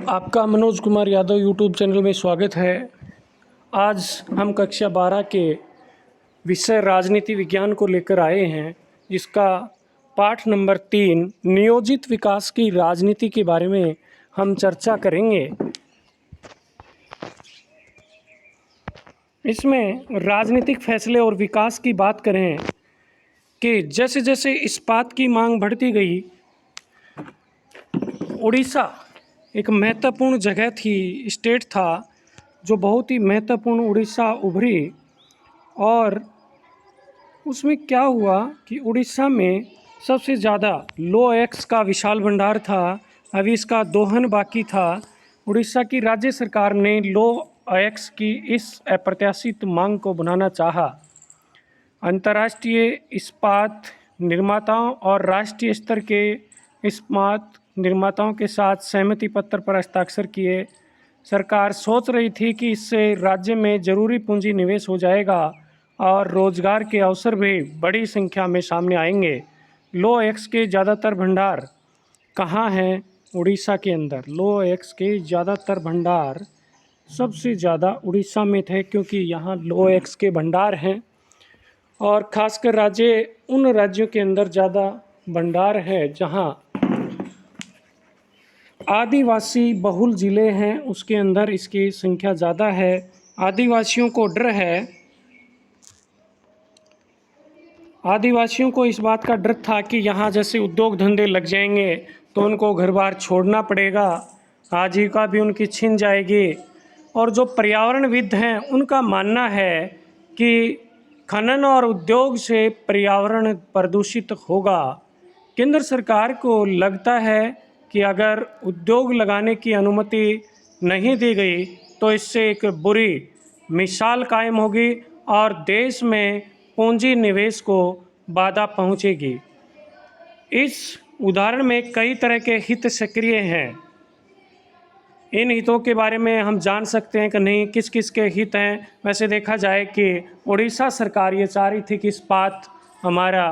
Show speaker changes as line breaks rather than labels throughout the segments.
आपका Manoj Kumar Yadav YouTube channel में स्वागत है। आज हम कक्षा 12 के विषय राजनीति विज्ञान को लेकर आए हैं, जिसका पाठ नंबर 3 नियोजित विकास की राजनीति के बारे में हम चर्चा करेंगे। इसमें राजनीतिक फैसले और विकास की बात करें कि जैसे जैसे इस्पात की मांग बढ़ती गई, उड़ीसा एक महत्वपूर्ण जगह थी, स्टेट था जो बहुत ही महत्वपूर्ण उड़ीसा उभरी। और उसमें क्या हुआ कि उड़ीसा में सबसे ज़्यादा लो एक्स का विशाल भंडार था। अभी इसका दोहन बाकी था। उड़ीसा की राज्य सरकार ने लो एक्स की इस अप्रत्याशित मांग को बनाना चाहा। अंतर्राष्ट्रीय इस्पात निर्माताओं और राष्ट्रीय स्तर के इस्पात निर्माताओं के साथ सहमति पत्र पर हस्ताक्षर किए। सरकार सोच रही थी कि इससे राज्य में जरूरी पूंजी निवेश हो जाएगा और रोजगार के अवसर भी बड़ी संख्या में सामने आएंगे। लो एक्स के ज़्यादातर भंडार कहाँ हैं? उड़ीसा के अंदर। लो एक्स के ज़्यादातर भंडार सबसे ज़्यादा उड़ीसा में थे, क्योंकि यहाँ लो एक्स के भंडार हैं और ख़ासकर उन राज्यों के अंदर ज़्यादा भंडार है जहाँ आदिवासी बहुल ज़िले हैं, उसके अंदर इसकी संख्या ज़्यादा है। आदिवासियों को डर है, आदिवासियों को इस बात का डर था कि यहाँ जैसे उद्योग धंधे लग जाएंगे तो उनको घर बार छोड़ना पड़ेगा, आजीविका भी उनकी छिन जाएगी। और जो पर्यावरणविद हैं उनका मानना है कि खनन और उद्योग से पर्यावरण प्रदूषित होगा। केंद्र सरकार को लगता है कि अगर उद्योग लगाने की अनुमति नहीं दी गई तो इससे एक बुरी मिसाल कायम होगी और देश में पूंजी निवेश को बाधा पहुंचेगी। इस उदाहरण में कई तरह के हित सक्रिय हैं। इन हितों के बारे में हम जान सकते हैं कि नहीं, किस किस के हित हैं। वैसे देखा जाए कि उड़ीसा सरकार ये चाह रही थी कि इस्पात हमारा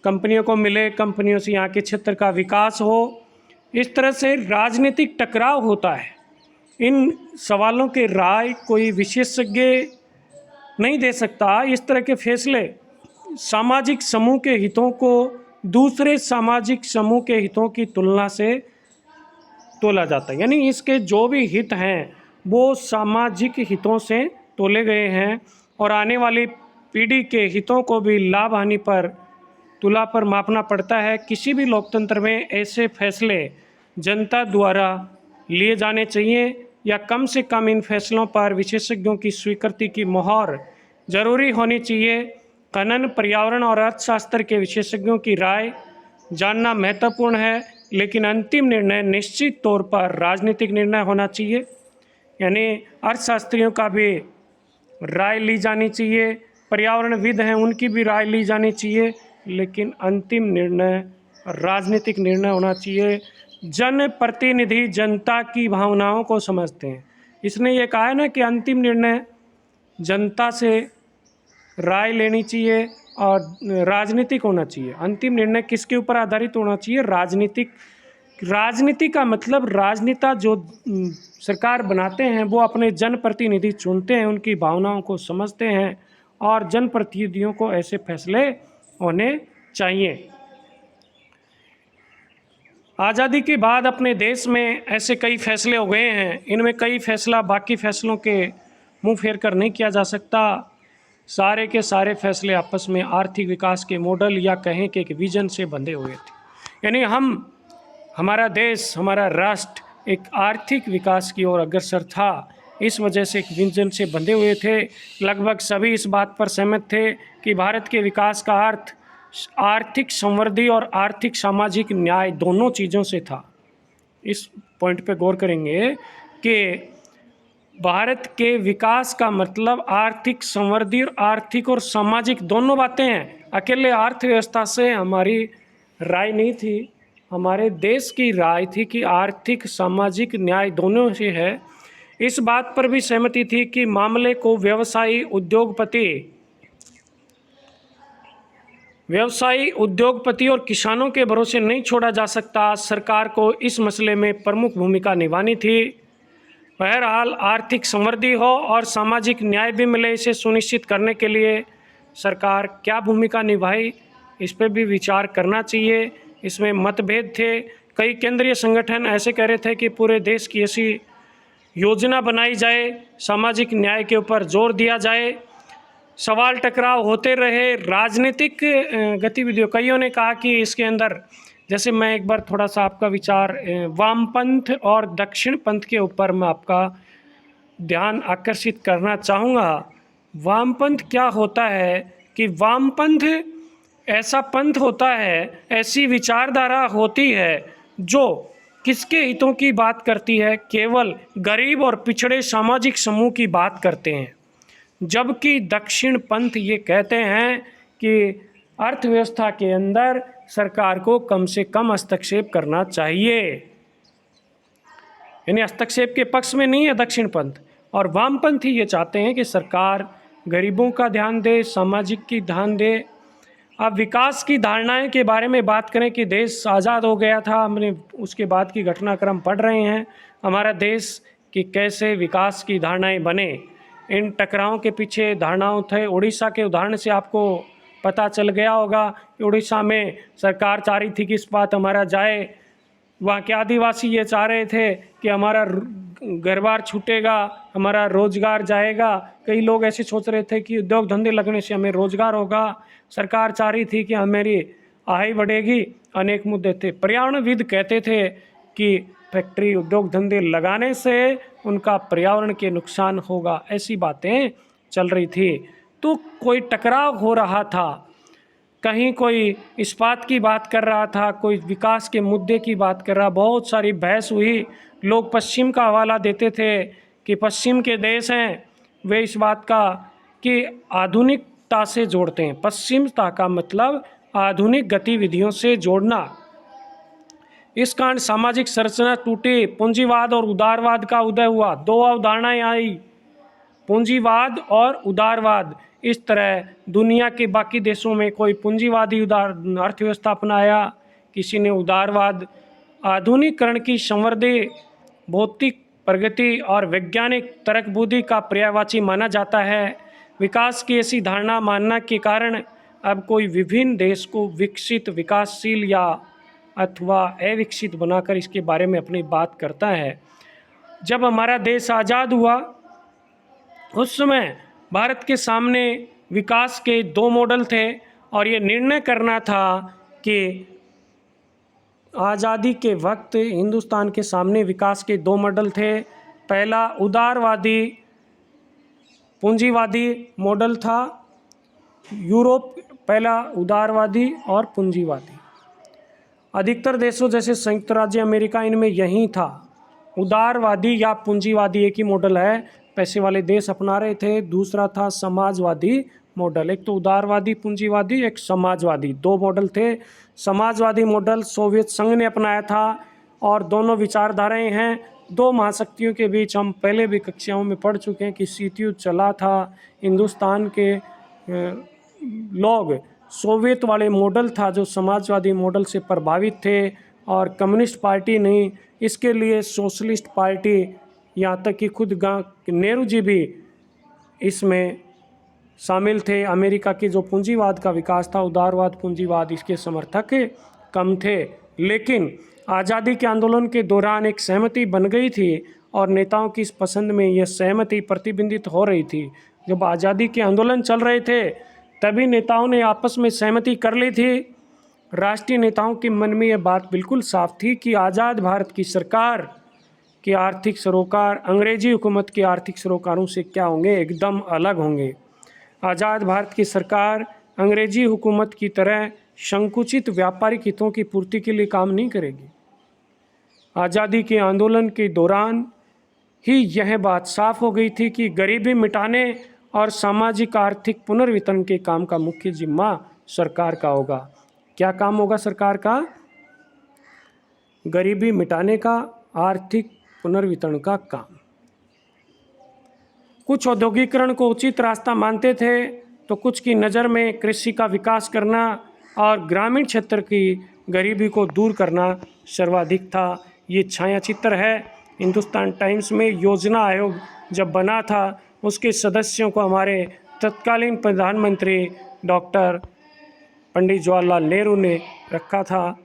कंपनियों को मिले, कंपनियों से यहाँ के क्षेत्र का विकास हो। इस तरह से राजनीतिक टकराव होता है। इन सवालों के राय कोई विशेषज्ञ नहीं दे सकता। इस तरह के फैसले सामाजिक समूह के हितों को दूसरे सामाजिक समूह के हितों की तुलना से तोला जाता है, यानी इसके जो भी हित हैं वो सामाजिक हितों से तोले गए हैं और आने वाली पीढ़ी के हितों को भी लाभ हानि पर तुला पर मापना पड़ता है। किसी भी लोकतंत्र में ऐसे फैसले जनता द्वारा लिए जाने चाहिए या कम से कम इन फैसलों पर विशेषज्ञों की स्वीकृति की मोहर जरूरी होनी चाहिए। खनन, पर्यावरण और अर्थशास्त्र के विशेषज्ञों की राय जानना महत्वपूर्ण है, लेकिन अंतिम निर्णय निश्चित तौर पर राजनीतिक निर्णय होना चाहिए, यानी अर्थशास्त्रियों का भी राय ली जानी चाहिए, पर्यावरणविद हैं उनकी भी राय ली जानी चाहिए, लेकिन अंतिम निर्णय राजनीतिक निर्णय होना चाहिए। जनप्रतिनिधि जनता की भावनाओं को समझते हैं। इसने ये कहा है ना कि अंतिम निर्णय जनता से राय लेनी चाहिए और राजनीतिक होना चाहिए। अंतिम निर्णय किसके ऊपर आधारित होना चाहिए? राजनीतिक। राजनीति का मतलब राजनेता जो सरकार बनाते हैं वो अपने जनप्रतिनिधि चुनते हैं, उनकी भावनाओं को समझते हैं और जनप्रतिनिधियों को ऐसे फैसले होने चाहिए। आज़ादी के बाद अपने देश में ऐसे कई फैसले हो गए हैं, इनमें कई फैसला बाकी फैसलों के मुंह फेर कर नहीं किया जा सकता। सारे के सारे फैसले आपस में आर्थिक विकास के मॉडल या कहें कि एक विजन से बंधे हुए थे, यानी हमारा देश, हमारा राष्ट्र एक आर्थिक विकास की ओर अग्रसर था। इस वजह से एक विजन से बंधे हुए थे। लगभग सभी इस बात पर सहमत थे कि भारत के विकास का अर्थ आर्थिक समृद्धि और आर्थिक सामाजिक न्याय दोनों चीज़ों से था। इस पॉइंट पे गौर करेंगे कि भारत के विकास का मतलब आर्थिक समृद्धि और आर्थिक और सामाजिक दोनों बातें हैं। अकेले अर्थव्यवस्था से हमारी राय नहीं थी, हमारे देश की राय थी कि आर्थिक सामाजिक न्याय दोनों से है। इस बात पर भी सहमति थी कि मामले को व्यवसायी, उद्योगपति, व्यवसायी, उद्योगपति और किसानों के भरोसे नहीं छोड़ा जा सकता। सरकार को इस मसले में प्रमुख भूमिका निभानी थी। बहरहाल आर्थिक समृद्धि हो और सामाजिक न्याय भी मिले, इसे सुनिश्चित करने के लिए सरकार क्या भूमिका निभाई, इस पर भी विचार करना चाहिए। इसमें मतभेद थे। कई केंद्रीय संगठन ऐसे कह रहे थे कि पूरे देश की ऐसी योजना बनाई जाए, सामाजिक न्याय के ऊपर जोर दिया जाए। सवाल टकराव होते रहे। राजनीतिक गतिविधियों, कईयों ने कहा कि इसके अंदर, जैसे मैं एक बार थोड़ा सा आपका विचार वामपंथ और दक्षिण पंथ के ऊपर मैं आपका ध्यान आकर्षित करना चाहूँगा। वामपंथ क्या होता है कि वामपंथ ऐसा पंथ होता है, ऐसी विचारधारा होती है जो किसके हितों की बात करती है, केवल गरीब और पिछड़े सामाजिक समूह की बात करते हैं। जबकि दक्षिण पंथ ये कहते हैं कि अर्थव्यवस्था के अंदर सरकार को कम से कम हस्तक्षेप करना चाहिए, यानी हस्तक्षेप के पक्ष में नहीं है दक्षिण पंथ। और वामपंथी ये चाहते हैं कि सरकार गरीबों का ध्यान दे, सामाजिक की ध्यान दे। अब विकास की धारणाएं के बारे में बात करें कि देश आज़ाद हो गया था, हमने उसके बाद की घटनाक्रम पढ़ रहे हैं, हमारा देश कि कैसे विकास की धारणाएं बने। इन टकरावों के पीछे धारणाओं थे। उड़ीसा के उदाहरण से आपको पता चल गया होगा कि उड़ीसा में सरकार चाह रही थी कि इस्पात हमारा जाए। वहाँ के आदिवासी ये चाह रहे थे कि हमारा घर बार छूटेगा, हमारा रोजगार जाएगा। कई लोग ऐसे सोच रहे थे कि उद्योग धंधे लगने से हमें रोजगार होगा। सरकार चाह रही थी कि हमारी आय बढ़ेगी। अनेक मुद्दे थे। पर्यावरणविद कहते थे कि फैक्ट्री, उद्योग धंधे लगाने से उनका पर्यावरण के नुकसान होगा। ऐसी बातें चल रही थी। तो कोई टकराव हो रहा था, कहीं कोई इस्पात की बात कर रहा था, कोई विकास के मुद्दे की बात कर रहा। बहुत सारी बहस हुई। लोग पश्चिम का हवाला देते थे कि पश्चिम के देश हैं, वे इस बात का कि आधुनिकता से जोड़ते हैं। पश्चिमता का मतलब आधुनिक गतिविधियों से जोड़ना। इस कारण सामाजिक संरचना टूटी, पूंजीवाद और उदारवाद का उदय हुआ। दो अवधारणाएं आई, पूंजीवाद और उदारवाद। इस तरह दुनिया के बाकी देशों में कोई पूंजीवादी उदार अर्थव्यवस्था अपनाया, किसी ने उदारवाद। आधुनिकरण की समृद्धि भौतिक प्रगति और वैज्ञानिक तर्क बुद्धि का पर्यायवाची माना जाता है। विकास की ऐसी धारणा मानना के कारण अब कोई विभिन्न देश को विकसित, विकासशील या अथवा अविकसित बनाकर इसके बारे में अपनी बात करता है। जब हमारा देश आज़ाद हुआ उस समय भारत के सामने विकास के दो मॉडल थे और ये निर्णय करना था कि आज़ादी के वक्त हिंदुस्तान के सामने विकास के दो मॉडल थे। पहला उदारवादी पूंजीवादी मॉडल था। यूरोप पहला उदारवादी और पूंजीवादी। अधिकतर देशों जैसे संयुक्त राज्य अमेरिका, इनमें यही था। उदारवादी या पूंजीवादी एक ही मॉडल है, पैसे वाले देश अपना रहे थे। दूसरा था समाजवादी मॉडल। एक तो उदारवादी पूंजीवादी, एक समाजवादी, दो मॉडल थे। समाजवादी मॉडल सोवियत संघ ने अपनाया था और दोनों विचारधाराएं हैं। दो महाशक्तियों के बीच हम पहले भी कक्षाओं में पढ़ चुके हैं कि शीत युद्ध चला था। हिंदुस्तान के लोग सोवियत वाले मॉडल था जो समाजवादी मॉडल से प्रभावित थे और कम्युनिस्ट पार्टी नहीं, इसके लिए सोशलिस्ट पार्टी, यहाँ तक कि खुद नेहरू जी भी इसमें शामिल थे। अमेरिका के जो पूंजीवाद का विकास था, उदारवाद पूंजीवाद, इसके समर्थक कम थे। लेकिन आज़ादी के आंदोलन के दौरान एक सहमति बन गई थी और नेताओं की इस पसंद में यह सहमति प्रतिबिंबित हो रही थी। जब आज़ादी के आंदोलन चल रहे थे तभी नेताओं ने आपस में सहमति कर ली थी। राष्ट्रीय नेताओं के मन में यह बात बिल्कुल साफ थी कि आज़ाद भारत की सरकार के आर्थिक सरोकार अंग्रेजी हुकूमत के आर्थिक सरोकारों से क्या होंगे, एकदम अलग होंगे। आज़ाद भारत की सरकार अंग्रेजी हुकूमत की तरह संकुचित व्यापारिक हितों की पूर्ति के लिए काम नहीं करेगी। आज़ादी के आंदोलन के दौरान ही यह बात साफ हो गई थी कि गरीबी मिटाने और सामाजिक आर्थिक पुनर्वितरण के काम का मुख्य जिम्मा सरकार का होगा। क्या काम होगा सरकार का? गरीबी मिटाने का, आर्थिक पुनर्वितरण का काम। कुछ औद्योगिकरण को उचित रास्ता मानते थे तो कुछ की नज़र में कृषि का विकास करना और ग्रामीण क्षेत्र की गरीबी को दूर करना सर्वाधिक था। ये छायाचित्र है हिंदुस्तान टाइम्स में। योजना आयोग जब बना था उसके सदस्यों को हमारे तत्कालीन प्रधानमंत्री डॉक्टर पंडित जवाहरलाल नेहरू ने रखा था।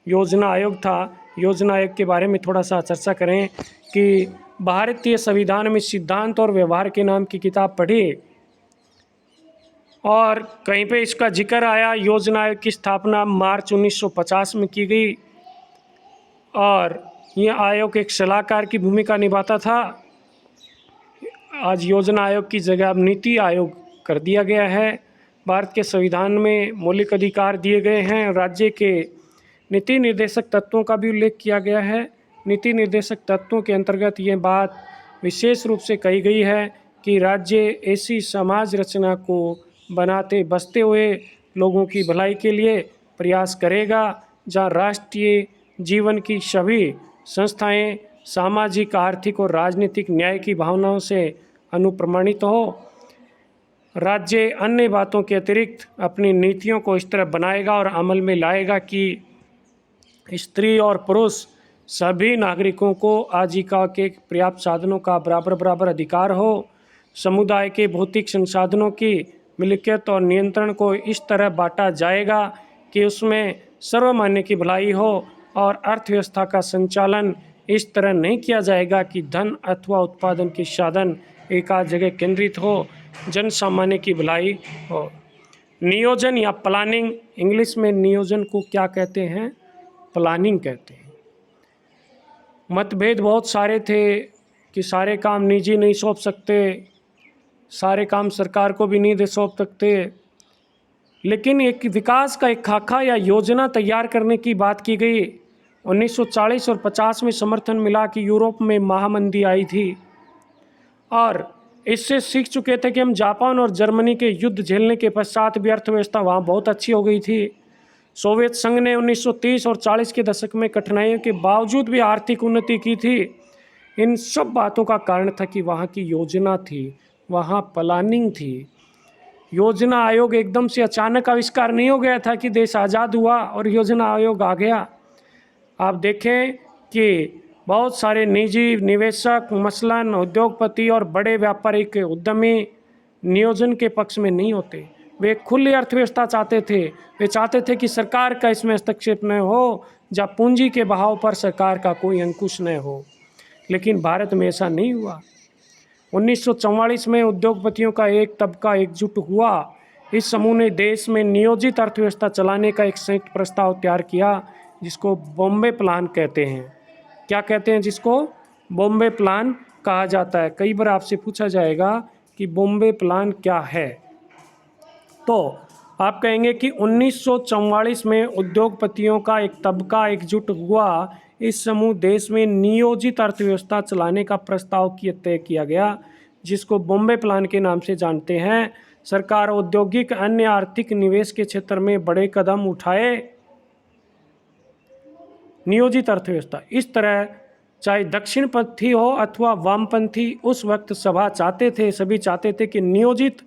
योजना आयोग था। योजना आयोग के बारे में थोड़ा सा चर्चा करें कि भारतीय संविधान में सिद्धांत और व्यवहार के नाम की किताब पढ़ी और कहीं पे इसका जिक्र आया। योजना आयोग की स्थापना मार्च 1950 में की गई और यह आयोग एक सलाहकार की भूमिका निभाता था। आज योजना आयोग की जगह अब नीति आयोग कर दिया गया है। भारत के संविधान में मौलिक अधिकार दिए गए हैं। राज्य के नीति निर्देशक तत्वों का भी उल्लेख किया गया है। नीति निर्देशक तत्वों के अंतर्गत ये बात विशेष रूप से कही गई है कि राज्य ऐसी समाज रचना को बनाते बसते हुए लोगों की भलाई के लिए प्रयास करेगा जहाँ राष्ट्रीय जीवन की सभी संस्थाएं सामाजिक, आर्थिक और राजनीतिक न्याय की भावनाओं से अनुप्रमाणित हो। राज्य अन्य बातों के अतिरिक्त अपनी नीतियों को इस तरह बनाएगा और अमल में लाएगा कि स्त्री और पुरुष सभी नागरिकों को आजीविका के पर्याप्त साधनों का बराबर अधिकार हो। समुदाय के भौतिक संसाधनों की मिल्कियत और नियंत्रण को इस तरह बांटा जाएगा कि उसमें सर्वमान्य की भलाई हो और अर्थव्यवस्था का संचालन इस तरह नहीं किया जाएगा कि धन अथवा उत्पादन के साधन एक आध जगह केंद्रित हो, जन सामान्य की भलाई हो। नियोजन या प्लानिंग, इंग्लिश में नियोजन को क्या कहते हैं? प्लानिंग कहते हैं। मतभेद बहुत सारे थे कि सारे काम निजी नहीं सौंप सकते, सारे काम सरकार को भी नहीं दे सौंप सकते, लेकिन एक विकास का एक खाका या योजना तैयार करने की बात की गई। 1940 और 50 में समर्थन मिला कि यूरोप में महामंदी आई थी और इससे सीख चुके थे कि हम जापान और जर्मनी के युद्ध झेलने के पश्चात भी अर्थव्यवस्था वहाँ बहुत अच्छी हो गई थी। सोवियत संघ ने 1930 और 40 के दशक में कठिनाइयों के बावजूद भी आर्थिक उन्नति की थी। इन सब बातों का कारण था कि वहाँ की योजना थी, वहाँ प्लानिंग थी। योजना आयोग एकदम से अचानक आविष्कार नहीं हो गया था कि देश आज़ाद हुआ और योजना आयोग आ गया। आप देखें कि बहुत सारे निजी निवेशक, मसलन उद्योगपति और बड़े व्यापारिक उद्यमी नियोजन के पक्ष में नहीं होते। वे खुली अर्थव्यवस्था चाहते थे। वे चाहते थे कि सरकार का इसमें हस्तक्षेप न हो, जहाँ पूंजी के बहाव पर सरकार का कोई अंकुश न हो। लेकिन भारत में ऐसा नहीं हुआ। 1944 में उद्योगपतियों का एक तबका एकजुट हुआ। इस समूह ने देश में नियोजित अर्थव्यवस्था चलाने का एक संयुक्त प्रस्ताव तैयार किया जिसको बॉम्बे प्लान कहते हैं। क्या कहते हैं? जिसको बॉम्बे प्लान कहा जाता है। कई बार आपसे पूछा जाएगा कि बॉम्बे प्लान क्या है, तो आप कहेंगे कि 1944 में उद्योगपतियों का एक तबका एकजुट हुआ। इस समूह देश में नियोजित अर्थव्यवस्था चलाने का प्रस्ताव तय किया गया जिसको बॉम्बे प्लान के नाम से जानते हैं। सरकार औद्योगिक अन्य आर्थिक निवेश के क्षेत्र में बड़े कदम उठाए। नियोजित अर्थव्यवस्था इस तरह, चाहे दक्षिणपंथी हो अथवा वामपंथी, उस वक्त सभी चाहते थे कि नियोजित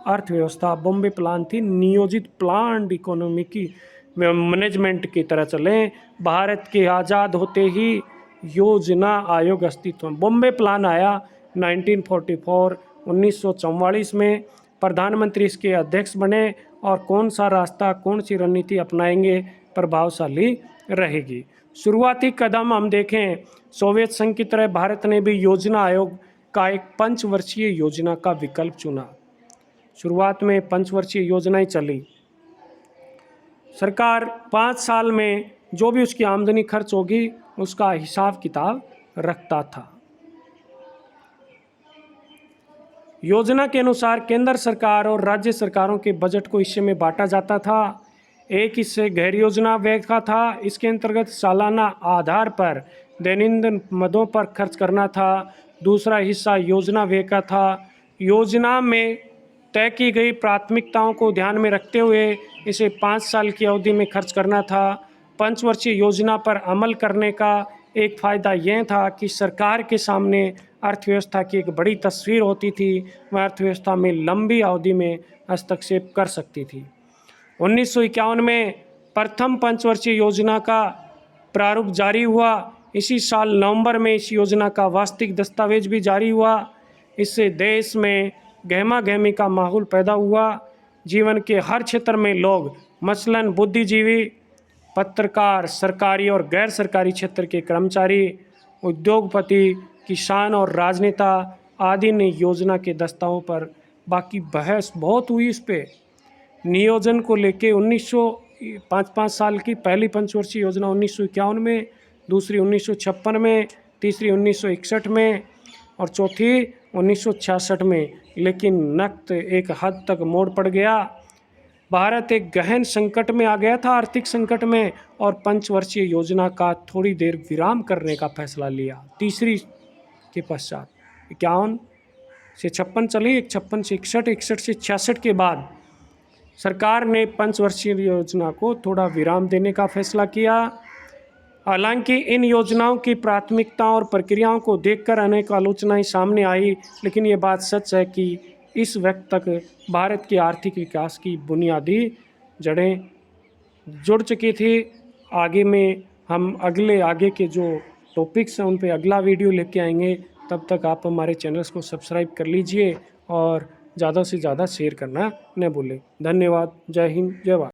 अर्थव्यवस्था, बॉम्बे प्लान थी, नियोजित प्लान्ड इकोनॉमी की मैनेजमेंट की तरह चलें। भारत के आज़ाद होते ही योजना आयोग अस्तित्व में। बॉम्बे प्लान आया 1944, 1944 में। प्रधानमंत्री इसके अध्यक्ष बने और कौन सा रास्ता, कौन सी रणनीति अपनाएंगे प्रभावशाली रहेगी। शुरुआती कदम हम देखें, सोवियत संघ की तरह भारत ने भी योजना आयोग का एक पंचवर्षीय योजना का विकल्प चुना। शुरुआत में पंचवर्षीय योजनाएं चली। सरकार 5 साल में जो भी उसकी आमदनी खर्च होगी उसका हिसाब किताब रखता था। योजना के अनुसार केंद्र सरकार और राज्य सरकारों के बजट को हिस्से में बांटा जाता था। एक हिस्से गैर योजना व्यय का था। इसके अंतर्गत सालाना आधार पर दैनंदिन मदों पर खर्च करना था। दूसरा हिस्सा योजना व्यय का था। योजना में तय की गई प्राथमिकताओं को ध्यान में रखते हुए इसे 5 साल की अवधि में खर्च करना था। पंचवर्षीय योजना पर अमल करने का एक फ़ायदा यह था कि सरकार के सामने अर्थव्यवस्था की एक बड़ी तस्वीर होती थी। वह अर्थव्यवस्था में लंबी अवधि में हस्तक्षेप कर सकती थी। 1951 में प्रथम पंचवर्षीय योजना का प्रारूप जारी हुआ। इसी साल नवंबर में इस योजना का वास्तविक दस्तावेज भी जारी हुआ। इससे देश में गहमा गहमी का माहौल पैदा हुआ। जीवन के हर क्षेत्र में लोग, मसलन बुद्धिजीवी, पत्रकार, सरकारी और गैर सरकारी क्षेत्र के कर्मचारी, उद्योगपति, किसान और राजनेता आदि ने योजना के दस्तावेजों पर बाकी बहस बहुत हुई। इस पे नियोजन को लेके 1905 साल की पहली पंचवर्षीय योजना 1951 में, दूसरी 1956 में, तीसरी 1961 में और चौथी 1966 में। लेकिन नक़्त एक हद तक मोड़ पड़ गया। भारत एक गहन संकट में आ गया था, आर्थिक संकट में, और पंचवर्षीय योजना का थोड़ी देर विराम करने का फैसला लिया। तीसरी के पश्चात 51 से 56 चली, 56 से 61, 61 से 66 के बाद सरकार ने पंचवर्षीय योजना को थोड़ा विराम देने का फैसला किया। हालांकि इन योजनाओं की प्राथमिकताओं और प्रक्रियाओं को देखकर अनेक आलोचनाएं सामने आई, लेकिन ये बात सच है कि इस वक्त तक भारत के आर्थिक विकास की बुनियादी जड़ें जुड़ चुकी थी। आगे में हम आगे के जो टॉपिक्स हैं उन पे अगला वीडियो लेके आएंगे। तब तक आप हमारे चैनल्स को सब्सक्राइब कर लीजिए और ज़्यादा से ज़्यादा शेयर करना न भूलें। धन्यवाद। जय हिंद, जय भारत।